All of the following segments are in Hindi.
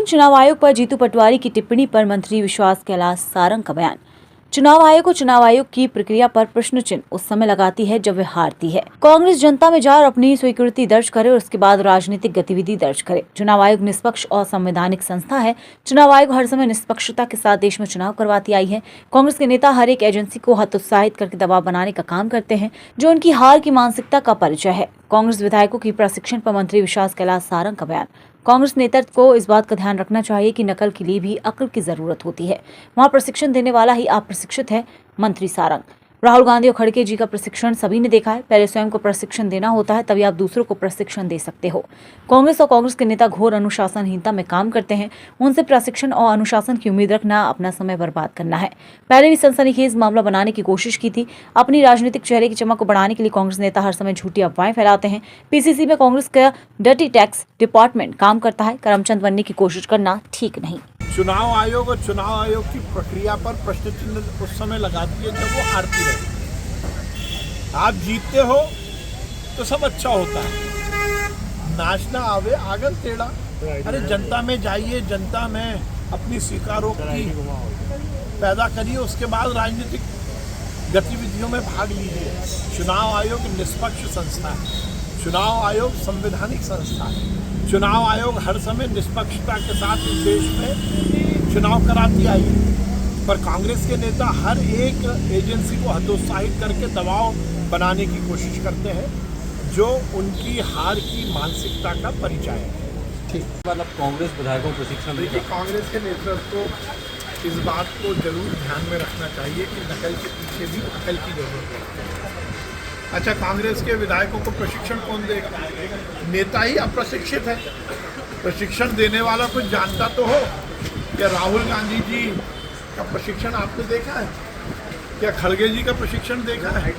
चुनाव आयोग पर जीतू पटवारी की टिप्पणी पर मंत्री विश्वास कैलाश सारंग का बयान। चुनाव आयोग की प्रक्रिया पर प्रश्न चिन्ह उस समय लगाती है जब वे हारती है। कांग्रेस जनता में जाकर अपनी स्वीकृति दर्ज करे और उसके बाद राजनीतिक गतिविधि दर्ज करे। चुनाव आयोग निष्पक्ष और संवैधानिक संस्था है। चुनाव आयोग हर समय निष्पक्षता के साथ देश में चुनाव करवाती आई है। कांग्रेस के नेता हर एक एजेंसी को हतोत्साहित करके दबाव बनाने का काम करते हैं, जो उनकी हार की मानसिकता का परिचय है। कांग्रेस विधायकों की प्रशिक्षण पर मंत्री विश्वास कैलाश सारंग का बयान। कांग्रेस नेतृत्व को इस बात का ध्यान रखना चाहिए कि नकल के लिए भी अक्ल की जरूरत होती है। वहां प्रशिक्षण देने वाला ही अप्रशिक्षित है। मंत्री सारंग। राहुल गांधी और खड़गे जी का प्रशिक्षण सभी ने देखा है। पहले स्वयं को प्रशिक्षण देना होता है, तभी आप दूसरों को प्रशिक्षण दे सकते हो। कांग्रेस और कांग्रेस के नेता घोर अनुशासनहीनता में काम करते हैं। उनसे प्रशिक्षण और अनुशासन की उम्मीद रखना अपना समय बर्बाद करना है। पहले भी सनसनीखेज मामला बनाने की कोशिश की थी। अपनी राजनीतिक चेहरे की चमक को बढ़ाने के लिए कांग्रेस नेता हर समय झूठी अफवाहें फैलाते हैं। पीसीसी में कांग्रेस का डर्टी टैक्स डिपार्टमेंट काम करता है। करमचंद बनने की कोशिश करना ठीक नहीं। चुनाव आयोग और चुनाव आयोग की प्रक्रिया पर प्रश्न चिन्ह उस समय लगाती है जब वो हारती रहती। आप जीतते हो तो सब अच्छा होता है, नाचना आवे आंगन टेढ़ा। अरे जनता में जाइए, जनता में अपनी स्वीकारोक्ति पैदा करिए, उसके बाद राजनीतिक गतिविधियों में भाग लीजिए। चुनाव आयोग निष्पक्ष संस्था है। चुनाव आयोग संवैधानिक संस्था है। चुनाव आयोग हर समय निष्पक्षता के साथ इस देश में चुनाव कराती आई है, पर कांग्रेस के नेता हर एक एजेंसी को हतोत्साहित करके दबाव बनाने की कोशिश करते हैं, जो उनकी हार की मानसिकता का परिचय है। ठीक, मतलब कांग्रेस विधायकों को प्रशिक्षण देखिए, कांग्रेस के नेतृत्व को इस बात को जरूर ध्यान में रखना चाहिए कि नकल के पीछे भी अकल की जरूरत है। अच्छा, कांग्रेस के विधायकों को प्रशिक्षण कौन देगा? नेता ही अप्रशिक्षित है। प्रशिक्षण देने वाला कुछ जानता तो हो। क्या राहुल गांधी जी का प्रशिक्षण आपने देखा है? क्या खड़गे जी का प्रशिक्षण देखा है?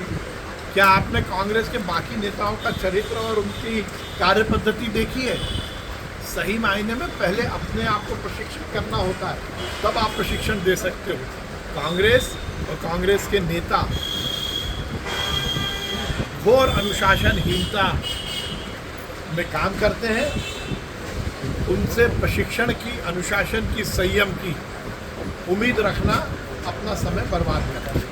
क्या आपने कांग्रेस के बाकी नेताओं का चरित्र और उनकी कार्य पद्धति देखी है? सही मायने में पहले अपने आप को प्रशिक्षित करना होता है, तब आप प्रशिक्षण दे सकते हो। कांग्रेस और कांग्रेस के नेता घोर अनुशासनहीनता में काम करते हैं। उनसे प्रशिक्षण की, अनुशासन की, संयम की उम्मीद रखना अपना समय बर्बाद करना है।